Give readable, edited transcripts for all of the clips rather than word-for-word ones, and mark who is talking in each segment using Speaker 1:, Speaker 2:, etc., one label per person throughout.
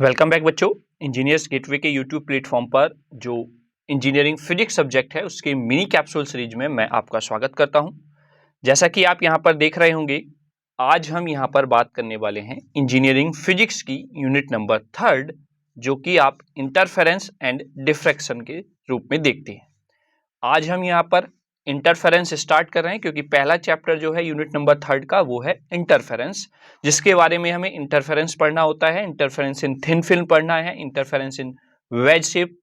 Speaker 1: Welcome back बच्चों। Engineers gateway के YouTube platform पर जो इंजीनियरिंग फिजिक्स सब्जेक्ट है उसके मिनी कैप्सूल सीरीज में मैं आपका स्वागत करता हूं। जैसा कि आप यहां पर देख रहे होंगे, आज हम यहां पर बात करने वाले हैं इंजीनियरिंग फिजिक्स की यूनिट नंबर 3, जो कि आप इंटरफेरेंस एंड डिफ्रैक्शन के रूप में देखते हैं। आज हम यहाँ पर इंटरफेरेंस स्टार्ट कर रहे हैं क्योंकि पहला चैप्टर जो है यूनिट नंबर 3 का वो है इंटरफेरेंस, जिसके बारे में हमें इंटरफेरेंस पढ़ना होता है। इंटरफेरेंस इन थिन फिल्म पढ़ना है, interference in veg shape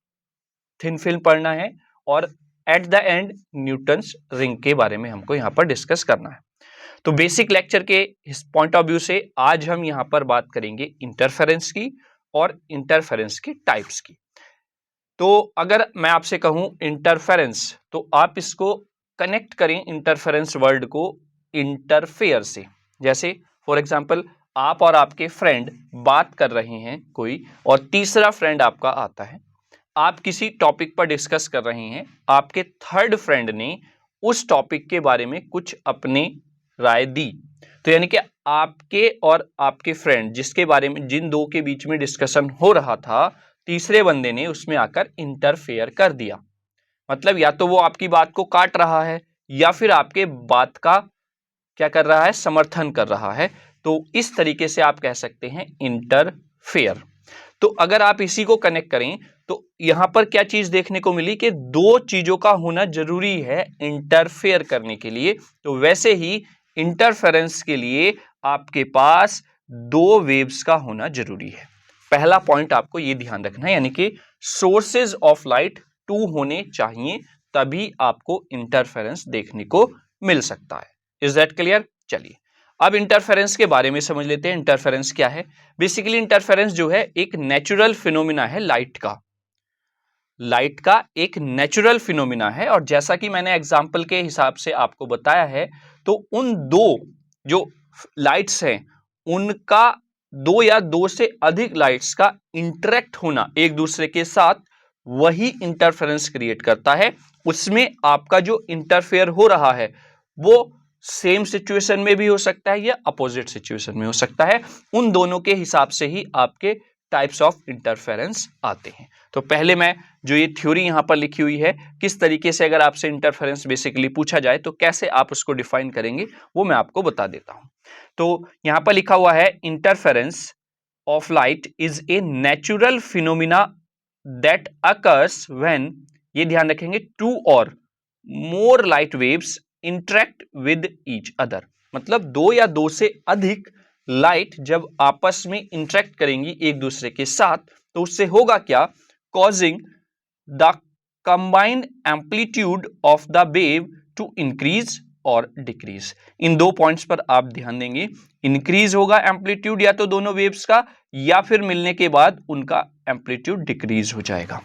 Speaker 1: thin film पढ़ना है और at the end Newton's ring के बारे में हमको यहाँ पर डिस्कस करना है। तो बेसिक लेक्चर के इस पॉइंट ऑफ व्यू से आज हम यहाँ पर बात करेंगे इंटरफेरेंस की और इंटरफेरेंस के टाइप्स की। तो अगर मैं आपसे कहूं इंटरफेरेंस, तो आप इसको कनेक्ट करें इंटरफेरेंस वर्ड को इंटरफेयर से। जैसे फॉर एग्जांपल, आप और आपके फ्रेंड बात कर रहे हैं कोई, और तीसरा फ्रेंड आपका आता है। आप किसी टॉपिक पर डिस्कस कर रहे हैं, आपके थर्ड फ्रेंड ने उस टॉपिक के बारे में कुछ अपनी राय दी। तो यानी कि आपके और आपके फ्रेंड जिसके बारे में जिन दो के बीच में डिस्कशन हो रहा था, तीसरे बंदे ने उसमें आकर इंटरफेयर कर दिया। मतलब या तो वो आपकी बात को काट रहा है या फिर आपके बात का क्या कर रहा है, समर्थन कर रहा है। तो इस तरीके से आप कह सकते हैं इंटरफेयर। तो अगर आप इसी को कनेक्ट करें तो यहां पर क्या चीज देखने को मिली कि दो चीजों का होना जरूरी है इंटरफेयर करने के लिए। तो वैसे ही इंटरफेरेंस के लिए आपके पास दो वेव्स का होना जरूरी है। पहला पॉइंट आपको यह ध्यान रखना है, यानी कि सोर्सेज ऑफ लाइट 2 होने चाहिए, तभी आपको इंटरफेरेंस देखने को मिल सकता है। Is that clear? चलिए अब इंटरफेरेंस के बारे में समझ लेते हैं। इंटरफेरेंस क्या है? बेसिकली इंटरफेरेंस जो है एक नेचुरल फिनोमिना है लाइट का एक नेचुरल फिनोमिना है। और जैसा कि मैंने एग्जाम्पल के हिसाब से आपको बताया है, तो उन दो जो लाइट्स हैं उनका दो या दो से अधिक लाइट्स का इंटरेक्ट होना एक दूसरे के साथ, वही इंटरफेरेंस क्रिएट करता है। उसमें आपका जो इंटरफेयर हो रहा है वो सेम सिचुएशन में भी हो सकता है या अपोजिट सिचुएशन में हो सकता है। उन दोनों के हिसाब से ही आपके टाइप्स ऑफ इंटरफेरेंस आते हैं। तो पहले मैं जो ये थ्योरी यहां पर लिखी हुई है, किस तरीके से अगर आपसे इंटरफेरेंस बेसिकली पूछा जाए तो कैसे आप उसको डिफाइन करेंगे, वो मैं आपको बता देता हूं। तो यहां पर लिखा हुआ है interference of light is a natural phenomena that occurs when, ये ध्यान रखेंगे, टू और मोर light waves interact with each other. मतलब दो या दो से अधिक लाइट जब आपस में इंटरेक्ट करेंगी एक दूसरे के साथ, तो उससे होगा क्या? Causing the combined amplitude of the wave to increase और डिक्रीज। इन दो पॉइंट्स पर आप ध्यान देंगे। इंक्रीज होगा एम्पलीट्यूड या तो दोनों वेव्स का, या फिर मिलने के बाद उनका एम्पलीट्यूड डिक्रीज हो जाएगा।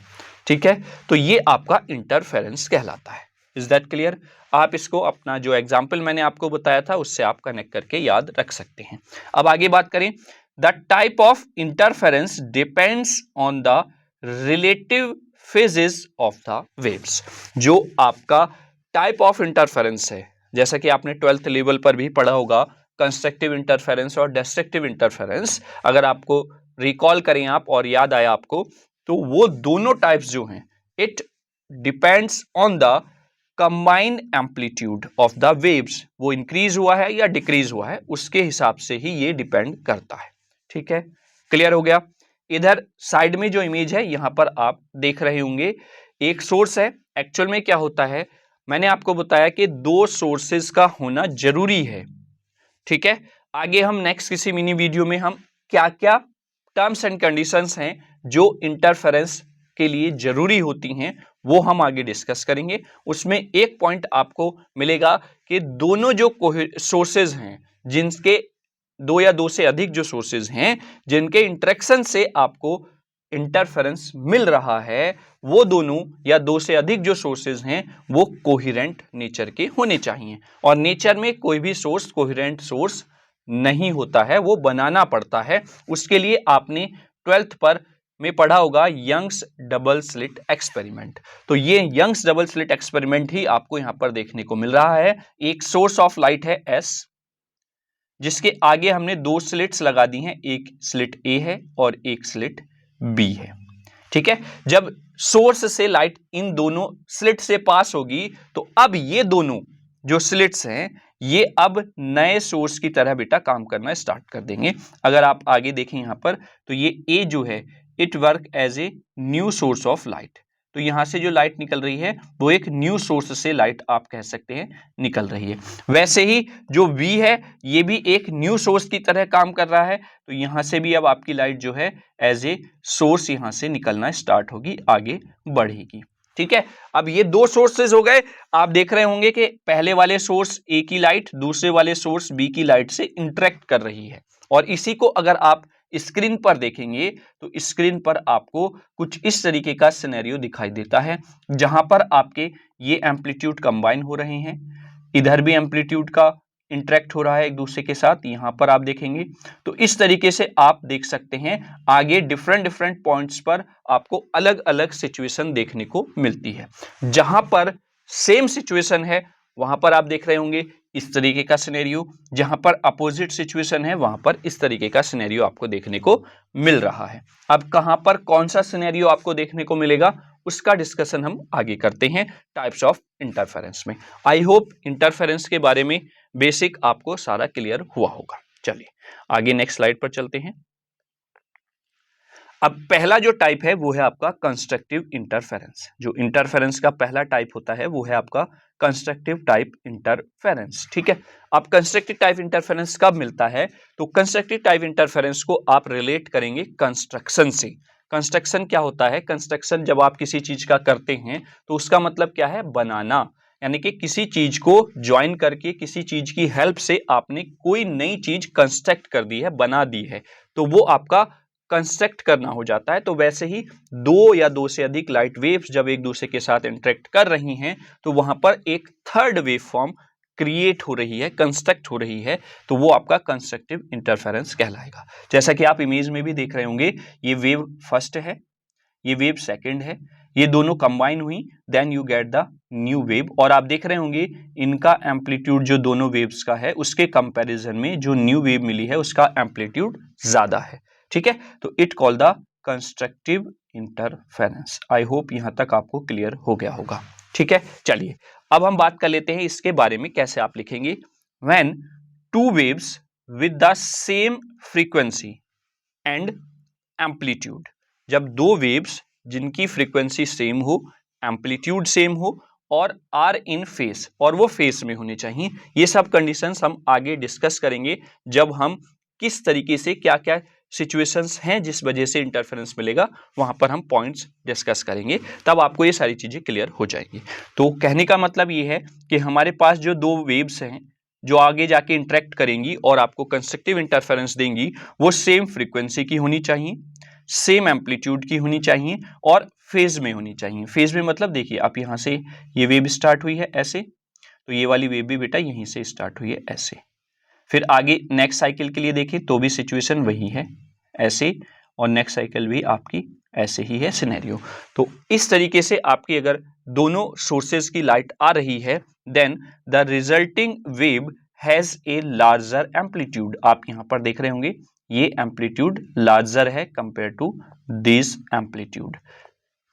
Speaker 1: ठीक है, तो ये आपका इंटरफेरेंस कहलाता है। Is that clear? आप इसको अपना जो एग्जाम्पल मैंने आपको बताया था उससे आप कनेक्ट करके याद रख सकते हैं। अब आगे बात करें, the type of interference depends on the relative phases of the waves. जो आपका टाइप ऑफ इंटरफेरेंस है, जैसा कि आपने 12th लेवल पर भी पढ़ा होगा, कंस्ट्रक्टिव इंटरफेरेंस और डिस्ट्रक्टिव इंटरफेरेंस, अगर आपको रिकॉल करें आप और याद आया आपको, तो वो दोनों टाइप्स जो हैं, it depends on the combined amplitude of the waves. वो इंक्रीज हुआ है या डिक्रीज हुआ है, उसके हिसाब से ही ये डिपेंड करता है। ठीक है, क्लियर हो गया? इधर साइड में जो इमेज है यहां पर आप देख रहे होंगे, एक सोर्स है। एक्चुअल में क्या होता है, मैंने आपको बताया कि दो सोर्सेज का होना जरूरी है। ठीक है, आगे हम नेक्स्ट किसी मिनी वीडियो में हम क्या क्या टर्म्स एंड कंडीशंस हैं जो इंटरफेरेंस के लिए जरूरी होती हैं वो हम आगे डिस्कस करेंगे। उसमें एक पॉइंट आपको मिलेगा कि दोनों जो सोर्सेज हैं, जिनके दो या दो से अधिक जो सोर्सेज हैं जिनके इंटरेक्शन से आपको इंटरफेरेंस मिल रहा है, वो दोनों या दो से अधिक जो सोर्सेज हैं वो कोहेरेंट नेचर के होने चाहिए। और नेचर में कोई भी सोर्स कोहेरेंट सोर्स नहीं होता है, वो बनाना पड़ता है। उसके लिए आपने 12th पर में पढ़ा होगा यंग्स डबल स्लिट एक्सपेरिमेंट। तो ये यंग्स डबल स्लिट एक्सपेरिमेंट ही आपको यहां पर देखने को मिल रहा है। एक सोर्स ऑफ लाइट है S, जिसके आगे हमने दो स्लिट्स लगा दी हैं, एक स्लिट ए है और एक स्लिट बी है। ठीक है, जब सोर्स से लाइट इन दोनों स्लिट से पास होगी तो अब ये दोनों जो स्लिट्स हैं ये अब नए सोर्स की तरह बेटा काम करना स्टार्ट कर देंगे। अगर आप आगे देखें यहां पर तो ये ए जो है it work as a new source of light. तो यहां से जो लाइट निकल रही है वो एक न्यू सोर्स से लाइट आप कह सकते हैं निकल रही है। वैसे ही जो V है ये भी एक न्यू सोर्स की तरह काम कर रहा है, तो यहां से भी अब आपकी लाइट जो है एज ए सोर्स यहां से निकलना स्टार्ट होगी, आगे बढ़ेगी। ठीक है, अब ये दो सोर्सेज हो गए। आप देख रहे होंगे कि पहले वाले सोर्स ए की लाइट दूसरे वाले सोर्स बी की लाइट से इंटरेक्ट कर रही है, और इसी को अगर आप स्क्रीन पर देखेंगे तो स्क्रीन पर आपको कुछ इस तरीके का सिनेरियो दिखाई देता है, जहां पर आपके ये एम्पलीट्यूड कंबाइन हो रहे हैं, इधर भी एम्पलीट्यूड का इंटरेक्ट हो रहा है एक दूसरे के साथ, यहां पर आप देखेंगे तो इस तरीके से आप देख सकते हैं आगे डिफरेंट पॉइंट्स पर आपको अलग अलग सिचुएशन देखने को मिलती है। जहां पर सेम सिचुएशन है वहां पर आप देख रहे होंगे इस तरीके का सिनेरियो, जहां पर अपोजिट सिचुएशन है वहां पर इस तरीके का सिनेरियो आपको देखने को मिल रहा है। अब कहां पर कौन सा सिनेरियो आपको देखने को मिलेगा उसका डिस्कशन हम आगे करते हैं टाइप्स ऑफ इंटरफेरेंस में। आई होप इंटरफेरेंस के बारे में बेसिक आपको सारा क्लियर हुआ होगा। चलिए आगे नेक्स्ट स्लाइड पर चलते हैं। अब पहला जो टाइप है वो है आपका कंस्ट्रक्टिव इंटरफेरेंस। जो इंटरफेरेंस का पहला टाइप होता है वो है आपका कंस्ट्रक्टिव टाइप इंटरफेरेंस। ठीक है, अब कंस्ट्रक्टिव टाइप इंटरफेरेंस कब मिलता है, तो कंस्ट्रक्टिव टाइप इंटरफेरेंस को आप रिलेट करेंगे कंस्ट्रक्शन से। कंस्ट्रक्शन क्या होता है, कंस्ट्रक्शन जब आप किसी चीज का करते हैं तो उसका मतलब क्या है, बनाना, यानी कि किसी चीज को ज्वाइन करके किसी चीज की हेल्प से आपने कोई नई चीज कंस्ट्रक्ट कर दी है, बना दी है, तो वो आपका कंस्ट्रक्ट करना हो जाता है। तो वैसे ही दो या दो से अधिक लाइट वेव्स जब एक दूसरे के साथ इंटरेक्ट कर रही हैं तो वहां पर एक थर्ड वेव फॉर्म क्रिएट हो रही है, कंस्ट्रक्ट हो रही है, तो वो आपका कंस्ट्रक्टिव इंटरफेरेंस कहलाएगा। जैसा कि आप इमेज में भी देख रहे होंगे, ये वेव फर्स्ट है, ये वेव सेकंड है, ये दोनों कंबाइन हुई, then you get the new wave. और आप देख रहे होंगे इनका एम्पलीट्यूड जो दोनों वेव्स का है उसके कंपैरिजन में जो न्यू वेव मिली है उसका एम्पलीट्यूड ज्यादा है। ठीक है, तो it called the constructive interference. I hope यहां तक आपको क्लियर हो गया होगा। ठीक है, चलिए अब हम बात कर लेते हैं इसके बारे में कैसे आप लिखेंगे। When two waves with the same frequency and amplitude, जब दो वेव्स जिनकी फ्रीक्वेंसी सेम हो, एम्पलीट्यूड सेम हो और आर इन फेस, और वो फेस में होने चाहिए। ये सब कंडीशंस हम आगे डिस्कस करेंगे जब हम किस तरीके से क्या क्या सिचुएशंस हैं जिस वजह से इंटरफेरेंस मिलेगा, वहां पर हम पॉइंट्स डिस्कस करेंगे, तब आपको ये सारी चीजें क्लियर हो जाएंगी। तो कहने का मतलब ये है कि हमारे पास जो दो वेव्स हैं जो आगे जाके इंटरेक्ट करेंगी और आपको कंस्ट्रक्टिव इंटरफेरेंस देंगी, वो सेम फ्रीक्वेंसी की होनी चाहिए, सेम एम्पलीट्यूड की होनी चाहिए और फेज में होनी चाहिए। फेज में मतलब देखिए आप यहां से ये वेव स्टार्ट हुई है ऐसे, तो ये वाली वेव भी बेटा यहीं से स्टार्ट हुई है ऐसे, फिर आगे नेक्स्ट साइकिल के लिए देखें तो भी सिचुएशन वही है ऐसे, और नेक्स्ट साइकिल भी आपकी ऐसे ही है सिनेरियो। तो इस तरीके से आपकी अगर दोनों सोर्सेज की लाइट आ रही है then the resulting wave has a larger amplitude. आप यहां पर देख रहे होंगे ये एम्पलीट्यूड लार्जर है कंपेयर टू दिस एम्पलीट्यूड।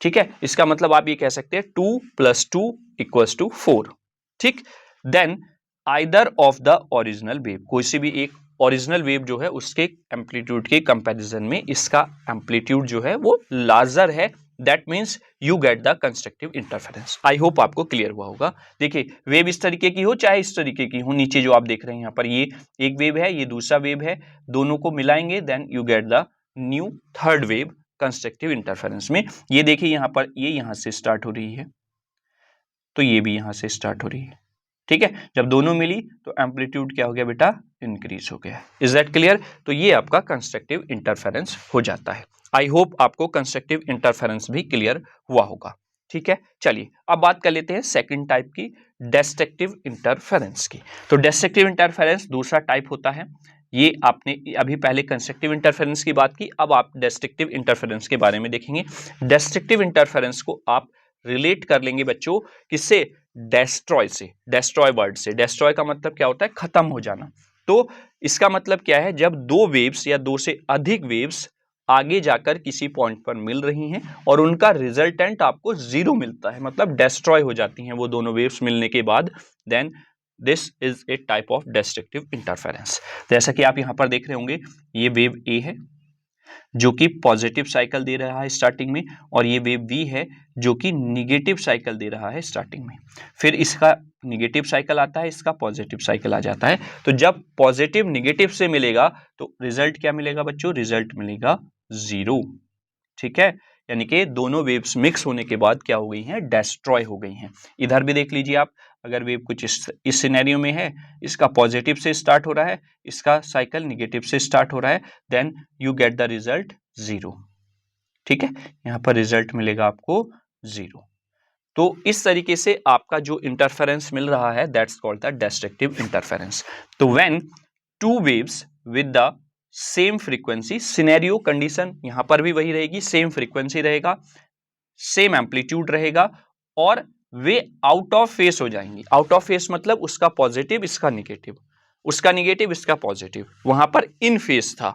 Speaker 1: ठीक है, इसका मतलब आप ये कह सकते हैं 2 + 2 = 4। ठीक, then either of the original wave, कोई सी भी एक ओरिजिनल वेव जो है उसके एम्पलीट्यूड के कंपैरिजन में इसका एम्पलीट्यूड जो है वो लार्जर है, that means you get the constructive interference. I hope आपको क्लियर हुआ होगा। देखिए वेव इस तरीके की हो चाहे इस तरीके की हो, नीचे जो आप देख रहे हैं यहाँ पर ये एक वेव है, ये दूसरा वेव है, दोनों को मिलाएंगे then you get the new third wave constructive interference में। ये देखिए यहाँ पर ये यहां से स्टार्ट हो रही है तो ये भी यहां से स्टार्ट हो रही है। ठीक है, जब दोनों मिली तो एम्पलीट्यूड क्या हो गया बेटा, इंक्रीज हो गया। Is that clear? तो ये आपका कंस्ट्रक्टिव इंटरफेरेंस हो जाता है। आई होप आपको कंस्ट्रक्टिव इंटरफेरेंस भी क्लियर हुआ होगा। ठीक है, चलिए अब बात कर लेते हैं सेकंड टाइप की, डिस्ट्रक्टिव इंटरफेरेंस की। तो डिस्ट्रक्टिव इंटरफेरेंस दूसरा टाइप होता है। ये आपने अभी पहले कंस्ट्रक्टिव इंटरफेरेंस की बात की, अब आप डिस्ट्रक्टिव इंटरफेरेंस के बारे में देखेंगे। डिस्ट्रक्टिव इंटरफेरेंस को आप रिलेट कर लेंगे बच्चों किससे, डेस्ट्रॉय से। डेस्ट्रॉय वर्ड से, डेस्ट्रॉय का मतलब क्या होता है, खत्म हो जाना। तो इसका मतलब क्या है, जब दो वेव्स या दो से अधिक वेव्स आगे जाकर किसी पॉइंट पर मिल रही हैं और उनका रिजल्टेंट आपको जीरो मिलता है, मतलब डिस्ट्रॉय हो जाती हैं वो दोनों वेव्स मिलने के बाद, then this is a type of destructive interference. जैसा कि आप यहां पर देख रहे होंगे, ये वेव ए है जो कि पॉजिटिव साइकिल दे रहा है स्टार्टिंग में, और ये वेव बी है जो कि निगेटिव साइकिल दे रहा है स्टार्टिंग में। फिर इसका निगेटिव साइकिल आता है, इसका पॉजिटिव साइकिल आ जाता है। तो जब पॉजिटिव निगेटिव से मिलेगा तो रिजल्ट क्या मिलेगा बच्चों, रिजल्ट मिलेगा जीरो। ठीक है, यानी कि दोनों वेव्स मिक्स होने के बाद क्या हो गई हैं, डिस्ट्रॉय हो गई हैं। इधर भी देख लीजिए आप, अगर वेव कुछ इस सिनेरियो में है, इसका पॉजिटिव से स्टार्ट हो रहा है, इसका साइकिल निगेटिव से स्टार्ट हो रहा है, then you get the result zero. ठीक है, यहां पर रिजल्ट मिलेगा आपको जीरो। तो इस तरीके से आपका जो इंटरफेरेंस मिल रहा है, that's called the destructive interference. तो when two waves with the same frequency, scenario condition यहां पर भी वही रहेगी, सेम फ्रीक्वेंसी रहेगा, सेम एम्पलीट्यूड रहेगा, और वे आउट ऑफ फेस हो जाएंगी। आउट ऑफ फेस मतलब उसका पॉजिटिव इसका निगेटिव, उसका निगेटिव इसका पॉजिटिव, वहां पर इन फेस था,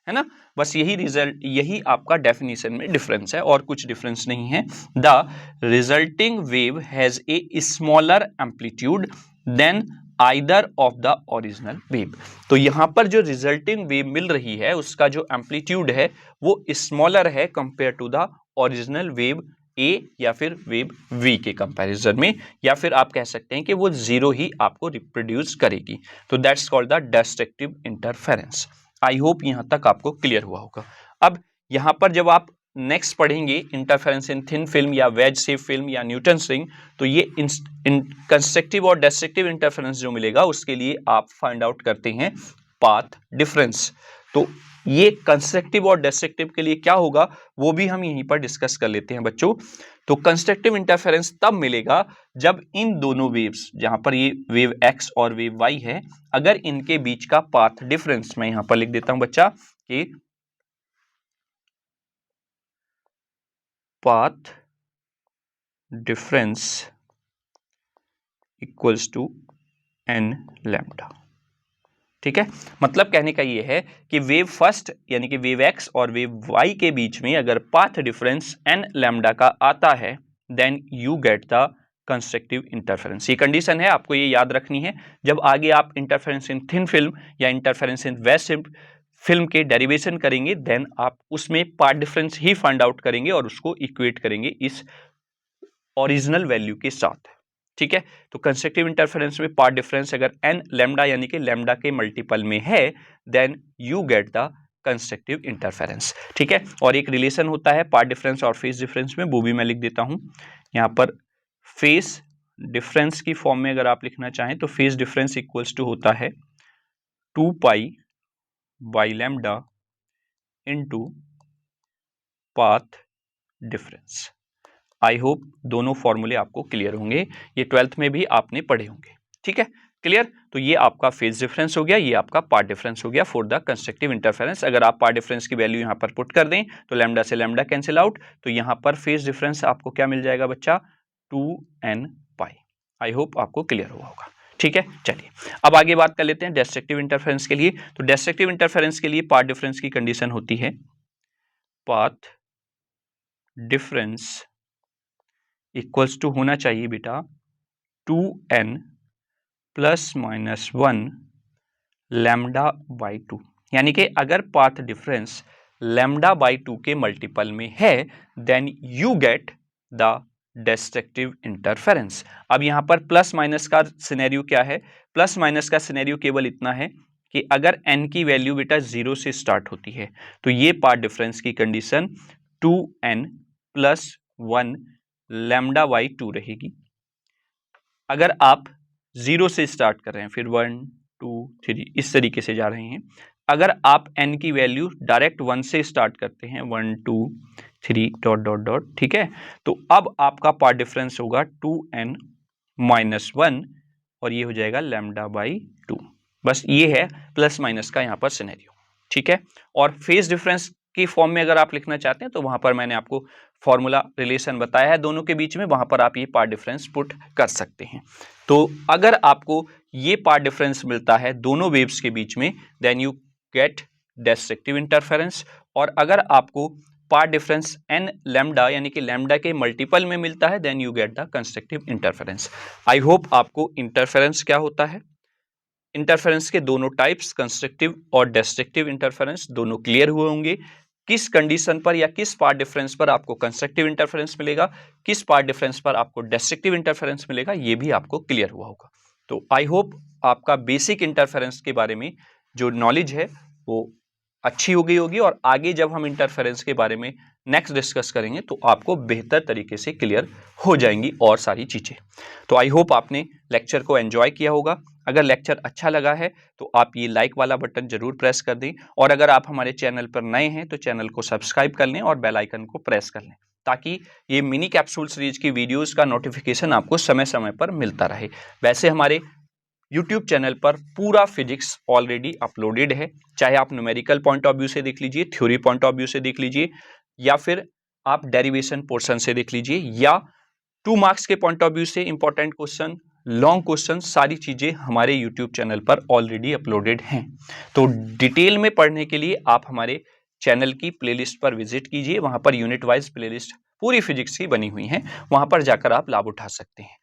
Speaker 1: है ना। बस यही रिजल्ट, यही आपका डेफिनेशन में डिफरेंस है और कुछ डिफरेंस नहीं है। The resulting wave has a smaller amplitude than either of the original wave. तो यहां पर जो रिजल्टिंग वेव मिल रही है उसका जो एम्पलीट्यूड है वो स्मॉलर है compare to the original wave A या फिर वेव वी के कंपैरिजन में, या फिर आप कह सकते हैं कि वो जीरो ही आपको रिप्रोड्यूस करेगी। तो that's called the destructive interference. I hope यहां तक आपको क्लियर हुआ होगा। अब यहां पर जब आप नेक्स्ट पढ़ेंगे इंटरफेरेंस इन थिन फिल्म या वेज शेप फिल्म या न्यूटन्स रिंग, तो ये कंस्ट्रक्टिव और डिस्ट्रक्टिव इंटरफेरेंस जो मिलेगा उसके लिए आप फाइंड आउट करते हैं पाथ डिफरेंस। तो ये कंस्ट्रक्टिव और डिस्ट्रक्टिव के लिए क्या होगा वो भी हम यहीं पर डिस्कस कर लेते हैं बच्चों। तो कंस्ट्रक्टिव इंटरफेरेंस तब मिलेगा जब इन दोनों वेव्स, जहां पर ये वेव एक्स और वेव वाई है, अगर इनके बीच का पाथ डिफरेंस, मैं यहां पर लिख देता हूं बच्चा कि path difference equals to n lambda. ठीक है, मतलब कहने का ये है कि वेव फर्स्ट यानी कि वेव एक्स और वेव वाई के बीच में अगर पाथ डिफरेंस एन लैम्डा का आता है, then you get the constructive interference. ये कंडीशन है, आपको ये याद रखनी है। जब आगे आप इंटरफेरेंस इन थिन फिल्म या इंटरफेरेंस इन वेज फिल्म के डेरिवेशन करेंगे, देन आप उसमें पाथ डिफरेंस ही फाइंड आउट करेंगे और उसको इक्वेट करेंगे इस ओरिजिनल वैल्यू के साथ। ठीक है, तो कंस्ट्रक्टिव इंटरफेरेंस में पाथ डिफरेंस अगर एन लैम्डा यानी कि लैम्डा के मल्टीपल में है, then you get the constructive interference. ठीक है, और एक रिलेशन होता है पाथ डिफरेंस और फेज डिफरेंस में, वो भी मैं लिख देता हूं यहां पर। फेज डिफरेंस की फॉर्म में अगर आप लिखना चाहें तो फेज डिफरेंस इक्वल्स टू होता है 2 pi by lambda into path difference. I hope दोनों फॉर्मूले आपको क्लियर होंगे, ये 12th में भी आपने पढ़े होंगे। ठीक है, क्लियर। तो ये आपका फेज डिफरेंस हो गया, ये आपका पाथ डिफरेंस हो गया फॉर द कंस्ट्रक्टिव इंटरफेरेंस। अगर आप पाथ डिफरेंस की वैल्यू यहां पर पुट कर दें तो लैम्डा से लैम्डा कैंसिल आउट, तो यहां पर फेज डिफरेंस आपको क्या मिल जाएगा बच्चा, 2n पाई। आई होप आपको क्लियर हुआ होगा। ठीक है, चलिए अब आगे बात कर लेते हैं डिस्ट्रक्टिव इंटरफेरेंस के लिए। तो डिस्ट्रक्टिव इंटरफेरेंस के लिए पाथ डिफरेंस की कंडीशन होती है पाथ डिफरेंस इक्वल्स टू होना चाहिए बेटा 2n plus minus 1 lambda by 2। यानी कि अगर पाथ डिफरेंस लैम्डा बाई 2 के मल्टीपल में है, then you get the destructive interference. अब यहां पर प्लस माइनस का सिनेरियो क्या है, प्लस माइनस का सिनेरियो केवल इतना है कि अगर n की वैल्यू बेटा 0 से स्टार्ट होती है तो ये पाथ डिफरेंस की condition 2n plus 1 lambda by 2 रहेगी। अगर आप 0 से स्टार्ट कर रहे हैं, फिर 1 2 3 इस तरीके से जा रहे हैं, अगर आप n की वैल्यू डायरेक्ट 1 से स्टार्ट करते हैं, 1 2 3 डॉट डॉट डॉट, ठीक है, तो अब आपका पाथ डिफरेंस होगा 2n माइनस 1 और ये हो जाएगा लैम्डा बाई 2। बस ये है प्लस माइनस का यहाँ पर सिनेरियो। ठीक है, और फेज डिफरेंस की फॉर्म में अगर आप लिखना चाहते हैं तो वहां पर मैंने आपको फॉर्मूला रिलेशन बताया है दोनों के बीच में, वहां पर आप ये पार्ट डिफरेंस पुट कर सकते हैं। तो अगर आपको ये पार्ट डिफरेंस मिलता है दोनों वेव्स के बीच में, then you get destructive interference. और अगर आपको पार्ट डिफरेंस n लैम्डा यानी कि लैम्डा के मल्टीपल में मिलता है, then you get the constructive interference. I hope आपको इंटरफेरेंस क्या होता है, इंटरफेरेंस के दोनों टाइप्स कंस्ट्रक्टिव और डिस्ट्रक्टिव इंटरफेरेंस दोनों क्लियर हुए होंगे। किस कंडीशन पर या किस पार्ट डिफरेंस पर आपको कंस्ट्रक्टिव इंटरफेरेंस मिलेगा, किस पार्ट डिफरेंस पर आपको डिस्ट्रक्टिव इंटरफेरेंस मिलेगा, ये भी आपको क्लियर हुआ होगा। तो आई होप आपका बेसिक इंटरफेरेंस के बारे में जो नॉलेज है वो अच्छी हो गई होगी, और आगे जब हम इंटरफेरेंस के बारे में नेक्स्ट डिस्कस करेंगे तो आपको बेहतर तरीके से क्लियर हो जाएंगी और सारी चीज़ें। तो आई होप आपने लेक्चर को एंजॉय किया होगा। अगर लेक्चर अच्छा लगा है तो आप ये लाइक वाला बटन जरूर प्रेस कर दें, और अगर आप हमारे चैनल पर नए हैं तो चैनल को सब्सक्राइब कर लें और बेल आइकन को प्रेस कर लें, ताकि ये मिनी कैप्सूल सीरीज की वीडियोस का नोटिफिकेशन आपको समय समय पर मिलता रहे। वैसे हमारे YouTube चैनल पर पूरा फिजिक्स ऑलरेडी अपलोडेड है, चाहे आप न्यूमेरिकल पॉइंट ऑफ व्यू से देख लीजिए, थ्योरी पॉइंट ऑफ व्यू से देख लीजिए, या फिर आप डेरिवेशन पोर्शन से देख लीजिए, या 2 मार्क्स के पॉइंट ऑफ व्यू से इंपॉर्टेंट क्वेश्चन, लॉन्ग क्वेश्चन, सारी चीजें हमारे YouTube चैनल पर ऑलरेडी अपलोडेड हैं। तो डिटेल में पढ़ने के लिए आप हमारे चैनल की प्लेलिस्ट पर विजिट कीजिए, वहां पर यूनिट वाइज प्लेलिस्ट पूरी फिजिक्स की बनी हुई है, वहां पर जाकर आप लाभ उठा सकते हैं।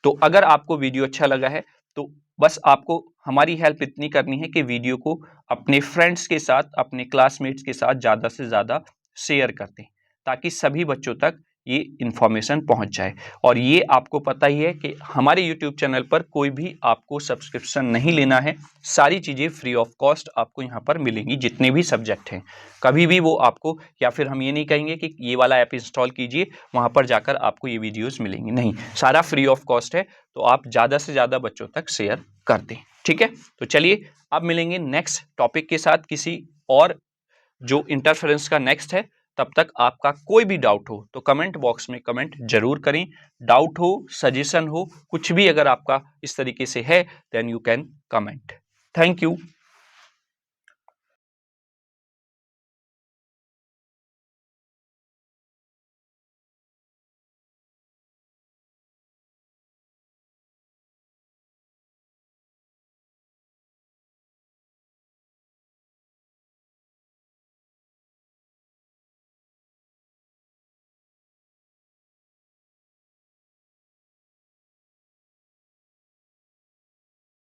Speaker 1: तो अगर आपको वीडियो अच्छा लगा है तो बस आपको हमारी हेल्प इतनी करनी है कि वीडियो को अपने फ्रेंड्स के साथ, अपने क्लासमेट्स के साथ ज़्यादा से ज़्यादा शेयर कर दें, ताकि सभी बच्चों तक ये इंफॉर्मेशन पहुंच जाए। और ये आपको पता ही है कि हमारे YouTube चैनल पर कोई भी आपको सब्सक्रिप्शन नहीं लेना है, सारी चीज़ें फ्री ऑफ कॉस्ट आपको यहाँ पर मिलेंगी। जितने भी सब्जेक्ट हैं कभी भी वो आपको, या फिर हम ये नहीं कहेंगे कि ये वाला ऐप इंस्टॉल कीजिए वहाँ पर जाकर आपको ये वीडियोज़ मिलेंगी, नहीं, सारा फ्री ऑफ कॉस्ट है। तो आप ज़्यादा से ज़्यादा बच्चों तक शेयर कर दें, ठीक है। तो चलिए अब मिलेंगे नेक्स्ट टॉपिक के साथ किसी और जो इंटरफेरेंस का नेक्स्ट है। तब तक आपका कोई भी डाउट हो तो कमेंट बॉक्स में कमेंट जरूर करें। डाउट हो, सजेशन हो, कुछ भी अगर आपका इस तरीके से है, then you can comment. Thank you.